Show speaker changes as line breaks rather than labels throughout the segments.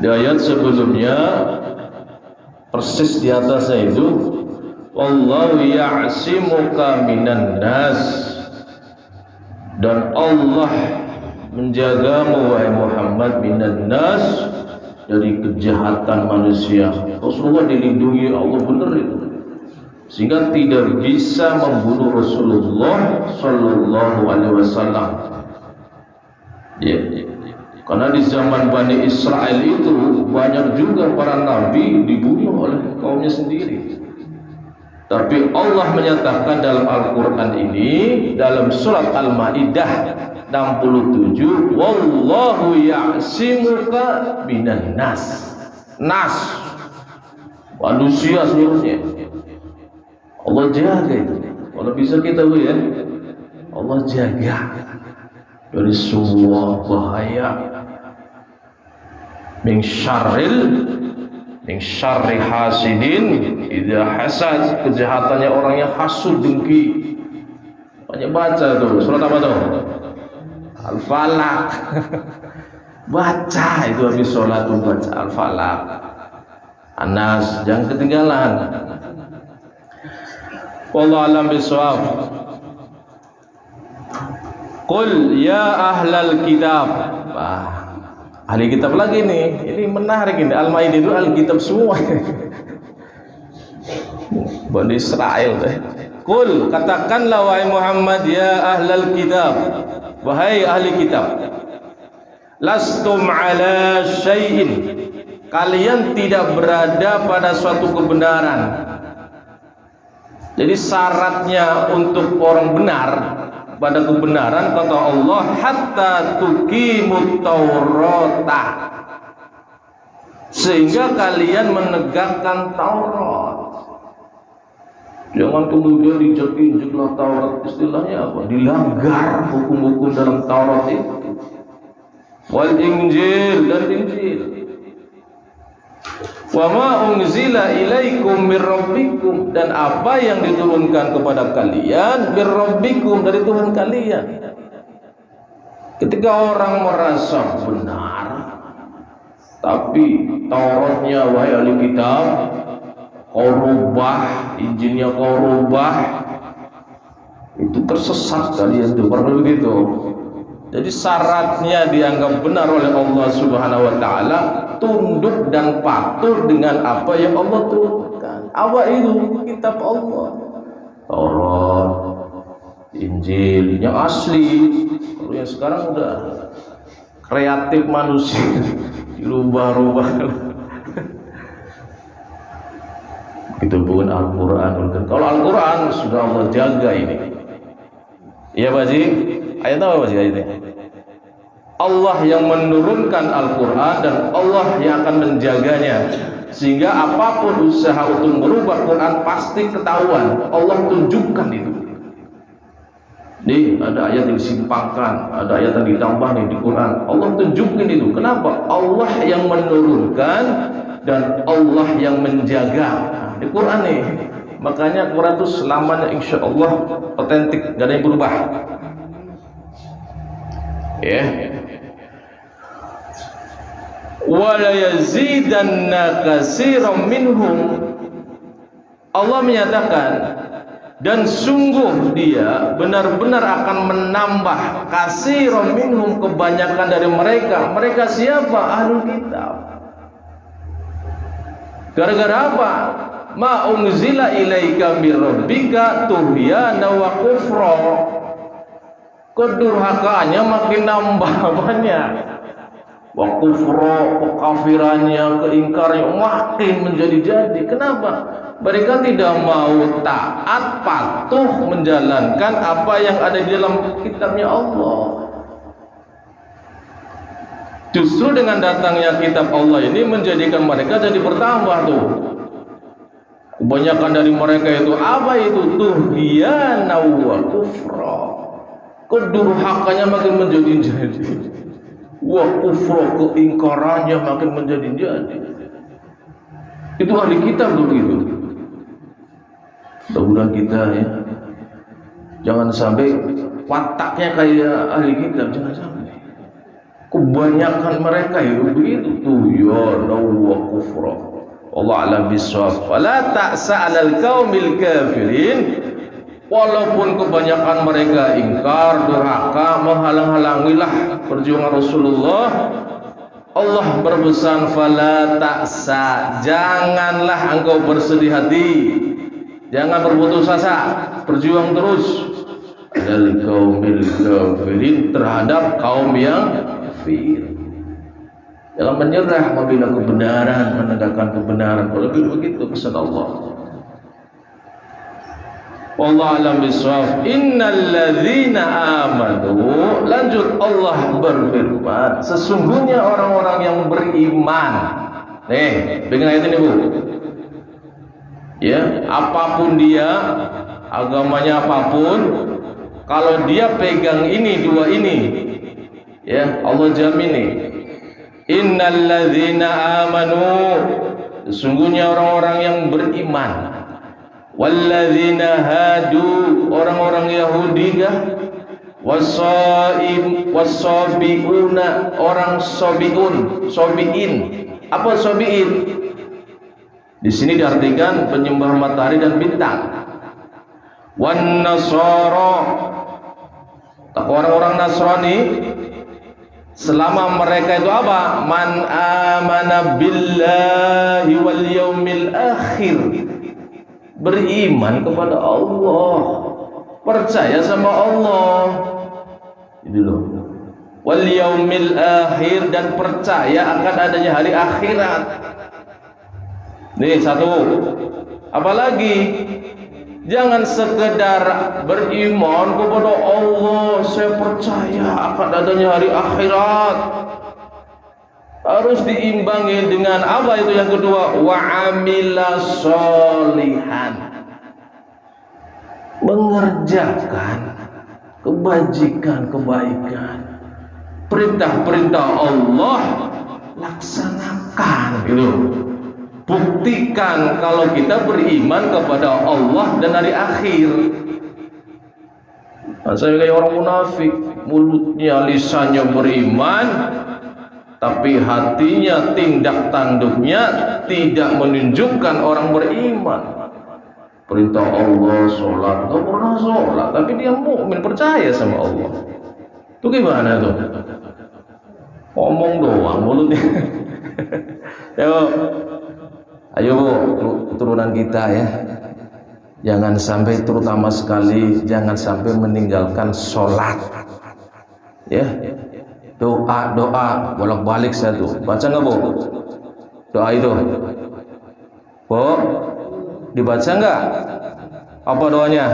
Di ayat sebelumnya persis di atasnya itu, wallahu ya'simuka minan nas, dan Allah menjagamu wahai Muhammad minan nas, dari kejahatan manusia. Rasulullah dilindungi Allah, benar itu, sehingga tidak bisa membunuh Rasulullah Sallallahu Alaihi Wasallam. Ya, karena di zaman Bani Israel itu banyak juga para nabi dibunuh oleh kaumnya sendiri. Tapi Allah menyatakan dalam Al-Quran ini, dalam surat Al-Ma'idah 67, wallahu ya'simuka minan nas. Nas, manusia seluruhnya. Allah jaga itu. Kalau bisa kita ya, Allah jaga dari semua bahaya. Min syarri hasidin idza hasad, kejahatannya orang yang hasud, dengki. Banyak baca tuh surat apa tuh? Al-Falaq. Baca itu habis sholat tuh, baca Al-Falaq, An-Nas, jangan ketinggalan. Wallahu a'lam bishawab. Qul ya ahlal kitab. Ahli kitab lagi nih, ini menarik ini. Al-Maidah itu ahli kitab semua. Bani Israel deh. Qul, katakanlah wahai Muhammad, ya ahlal kitab, wahai ahli kitab, lastum ala syai'in, kalian tidak berada pada suatu kebenaran. Jadi syaratnya untuk orang benar pada kebenaran, kata Allah, hatta tuqimut taurata, sehingga kalian menegakkan Taurat. Jangan kemudian dijek-injeklah Taurat, istilahnya apa? Dilanggar hukum-hukum dalam Taurat itu. Wal Injil, dan Injil. Wa ma unzila ilaikum mir rabbikum, dan apa yang diturunkan kepada kalian mir rabbikum, dari Tuhan kalian. Ketika orang merasa benar, tapi Tauratnya wahai ahli kitab kau rubah, Injilnya kau rubah, itu tersesat kalian tuh, pernah begitu. Jadi syaratnya dianggap benar oleh Allah Subhanahu wa taala, tunduk dan patuh dengan apa yang Allah turunkan. Apa itu? Kitab Allah, Taurat, Injil yang asli. Kalau yang sekarang udah kreatif manusia, dirubah-rubah. Itu bukan Al-Quran. Kalau Al-Quran sudah Allah jaga ini. Iya Pak Haji? Ayat apa Pak Haji ayatnya? Allah yang menurunkan Al-Quran dan Allah yang akan menjaganya, sehingga apapun usaha untuk merubah Quran pasti ketahuan. Allah tunjukkan itu. Nih ada ayat yang disimpangkan, ada ayat yang ditambah nih di Quran. Allah tunjukin itu. Kenapa? Allah yang menurunkan dan Allah yang menjaga. Nah, di Quran nih. Makanya Quran itu selamanya insya Allah otentik, gak ada yang berubah. Ya. Wala yazidanna katsiran minhum, Allah menyatakan, dan sungguh dia benar-benar akan menambah katsiran minhum, kebanyakan dari mereka. Mereka siapa? Ahlul kitab. Gara-gara apa? Ma unzila ilaika mir rabbika tuhyana wa kufra, kedurhakaannya makin nambah banyak. Wa kufra, kekafirannya, keingkarannya makin menjadi-jadi. Kenapa? Mereka tidak mau taat, patuh menjalankan apa yang ada di dalam kitabnya Allah. Justru dengan datangnya kitab Allah ini menjadikan mereka jadi bertambah tuh. Kebanyakan dari mereka itu apa itu? Tuhyana wa kufra, kedurhakannya makin menjadi-jadi. Wa kufra, keingkarannya makin menjadi-jadi. Itu ahli kitab begitu. Mudah-mudahan kita ya jangan sampai wataknya kayak ahli kitab, jangan sampai. Kebanyakan mereka itu begitu tuh, ya wa kufra. Allah alam bisawab. Fala ta'sa 'alal qaumil kafirin. Walaupun kebanyakan mereka ingkar, durhaka, menghalang-halangilah perjuangan Rasulullah, Allah berpesan, fala ta'sa, janganlah engkau bersedih hati, jangan berputus asa, berjuang terus. Al qaumil kafirin, terhadap kaum yang kafir. Jangan menyerah apabila kebenaran, menegakkan kebenaran. Kalau begitu pesan Allah. Wallahu a'lam bishawab. Innal ladzina amanu, lanjut Allah berfirman, sesungguhnya orang-orang yang beriman. Nih, dengan ayat ini Bu. Ya, apapun dia, agamanya apapun, kalau dia pegang ini, dua ini, ya Allah jamin nih. Innal ladzina amanu, sesungguhnya orang-orang yang beriman. Walladzina hadu, orang-orang Yahudi kah? Wasabiuna, orang sobiin. Apa sobiin? Di sini diartikan penyembah matahari dan bintang. Wan nasara, orang-orang Nasrani, selama mereka itu apa? Man amana billahi wal yaumil akhir, beriman kepada Allah, percaya sama Allah, itu loh. Wal yaumil akhir, dan percaya akan adanya hari akhirat. Nih satu. Apalagi jangan sekedar beriman kepada Allah, saya percaya akan adanya hari akhirat. Harus diimbangi dengan apa itu yang kedua? Wa amila sholihan, mengerjakan kebajikan, kebaikan, perintah-perintah Allah laksanakan gitu. Buktikan kalau kita beriman kepada Allah dan hari akhir. Nah, saya kayak orang munafik, mulutnya, lisannya beriman, tapi hatinya, tindak tanduknya tidak menunjukkan orang beriman. Perintah Allah sholat, nggak pernah sholat, tapi dia mukmin, percaya sama Allah. Itu gimana tuh? Ngomong doang mulutnya. Ayo Bu, keturunan kita ya, jangan sampai, terutama sekali jangan sampai meninggalkan sholat ya. Doa bolak-balik saya tuh, baca nggak Bu doa itu Bu? Dibaca nggak? Apa doanya?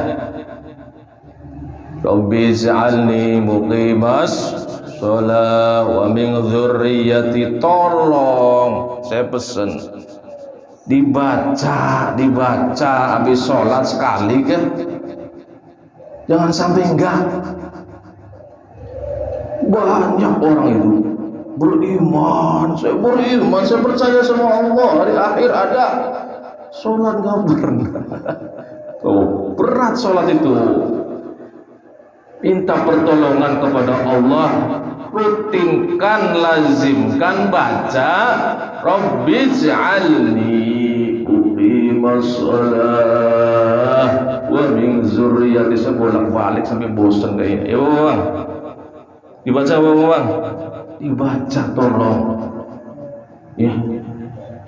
Rabbi ij'alni muqimas shalah wa min dzurriyyati, tolong saya pesen dibaca habis sholat sekali kan, jangan sampai enggak. Banyak orang itu beriman, saya percaya sama Allah, hari akhir ada, sholat nggak pernah. Oh, berat sholat itu. Minta pertolongan kepada Allah, rutinkan, lazimkan baca Rabbi ij'alni muqimas shalah wa min dzurriyyati, bolak-balik sampai bosan kayaknya. Ayo Bang, dibaca Bang, dibaca tolong ya.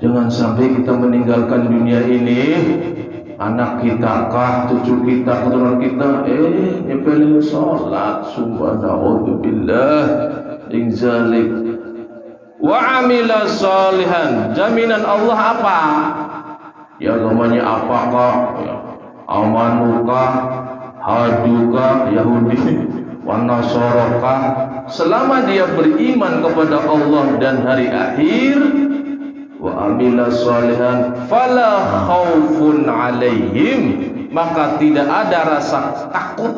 Jangan sampai kita meninggalkan dunia ini, anak kita kah, cucu kita, keturunan kita nyepelin sholat, subhanallah min zalik. Wa amila sholihan, jaminan Allah apa? Ya agamanya apakah? Ya, amanukah, hadukah, Yahudi, wanasarokah, selama dia beriman kepada Allah dan hari akhir, wa amila sholihan fala khaufun alaihim, maka tidak ada rasa takut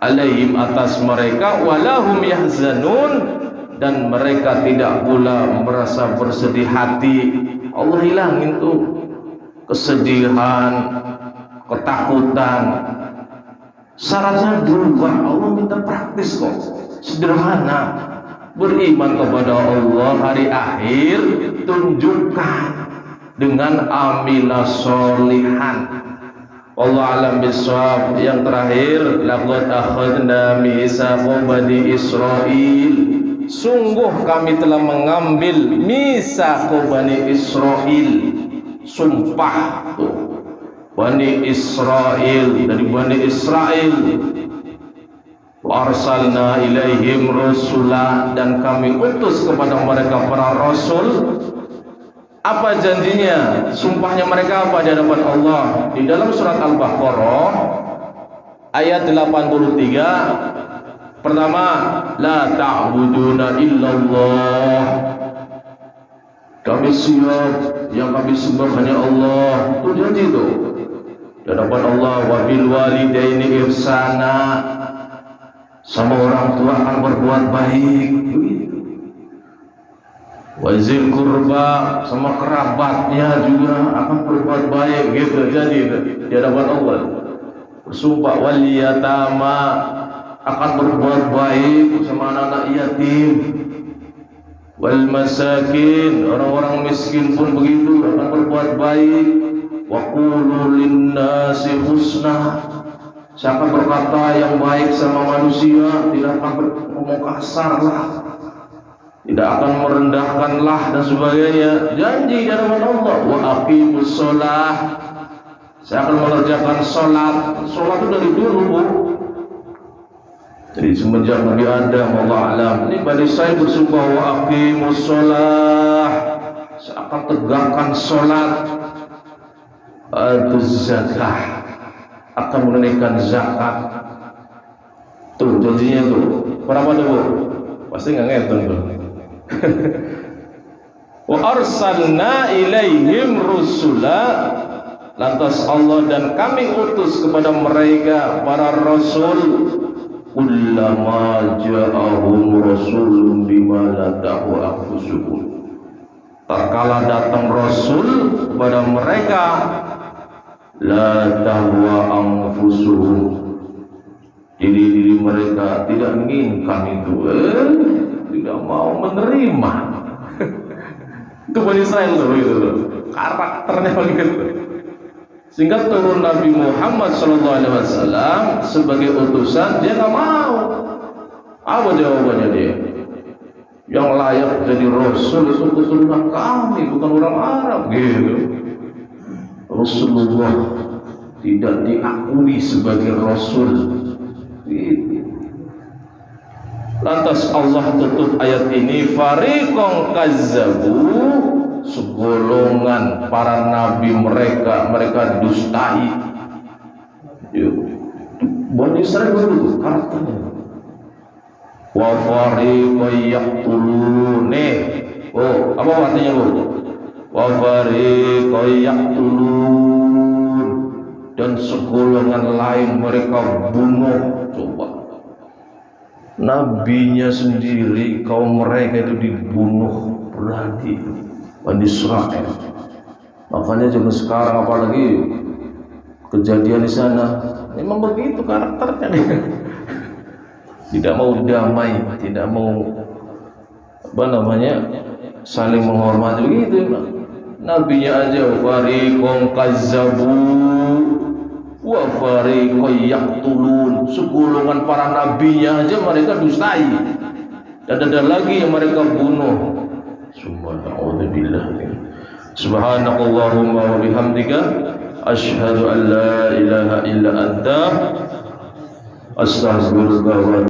alaihim atas mereka, walahum yahzanun, dan mereka tidak pula merasa bersedih hati. Allah hilangin tuh kesedihan, ketakutan. Syaratnya dua, Allah minta praktis kok, sederhana. beriman kepada Allah, hari akhir, tunjukkan dengan amila solihan. Allah alam bisawab. Yang terakhir, laqad akhadna mitsaqa bani Israil, sungguh kami telah mengambil mitsaqa bani Israil, sumpah Bani Israil, dari Bani Israel. Wa arsalna ilaihim rusula, dan kami utus kepada mereka para rasul. Apa janjinya? Sumpahnya mereka apa di hadapan Allah? Di dalam surat Al-Baqarah ayat 83, pertama, la ta'buduna illallah, kami siap, yang kami sembah hanya Allah. Itu janji itu di hadapan Allah. Wa bil walidaini ihsana, sama orang tua akan berbuat baik. Wazil kurba, sama kerabatnya juga akan berbuat baik, gitu. Jadi di hadapan Allah bersumpah. Wal yatama, akan berbuat baik sama anak-anak yatim. Wal masakin, orang-orang miskin pun begitu, akan berbuat baik. Wa qulu linnasi husna, saya akan berkata yang baik sama manusia, tidak akan berngomong kasar lah, tidak akan merendahkan lah, dan sebagainya. Janji di hadapan Allah. Wa aqimus sholah, saya akan mengerjakan sholat. Sholat itu dari dulu, Bu. Jadi semenjak Nabi Adam, Allah alam, ini Bani Israil bersumpah, wa aqimus sholah, saya akan tegakkan sholat. Atuz zakah, akan menunaikan zakat. Tuh janjinya tuh. Berapa tuh, Bu? Pasti nggak ngitung tuh. Wa arsalna ilaihim rusula, lantas Allah dan kami utus kepada mereka para rasul. Kullama ja'ahum rasulun bima la ta'u anfusuhum, tatkala datang rasul kepada mereka, la tahwa anfusuhum, diri mereka tidak menginginkan itu, tidak mau menerima. Itu Bani Israil tuh, gitu, karakternya begitu. Sehingga turun Nabi Muhammad SAW sebagai utusan, dia nggak mau. Apa jawabannya dia? Yang layak jadi rasul itu keturunan kami, bukan orang Arab, gitu. Rasulullah tidak diakui sebagai rasul. Lantas Allah tutup ayat ini, fariqon kazzabu, segolongan para nabi mereka dustai. Bani Israil itu karakternya. Wa fariqon yaqtulun. Oh, apa artinya, Bu? Wa fariqon yaqtulun, dan segolongan lain mereka bunuh. Coba, nabinya sendiri, kaum mereka itu dibunuh berarti Bani Israil. Makanya zaman sekarang apalagi kejadian di sana, memang begitu karakternya. Tidak mau damai, tidak mau saling menghormati, begitu. Nabinya aja fariqon kazzabu wa fariqon yaqtulun, segolongan para nabinya aja mereka dustai, dan ada lagi yang mereka bunuh. Subhanakallahumma wa bihamdika asyhadu an la ilaha illa anta astaghfiruka wa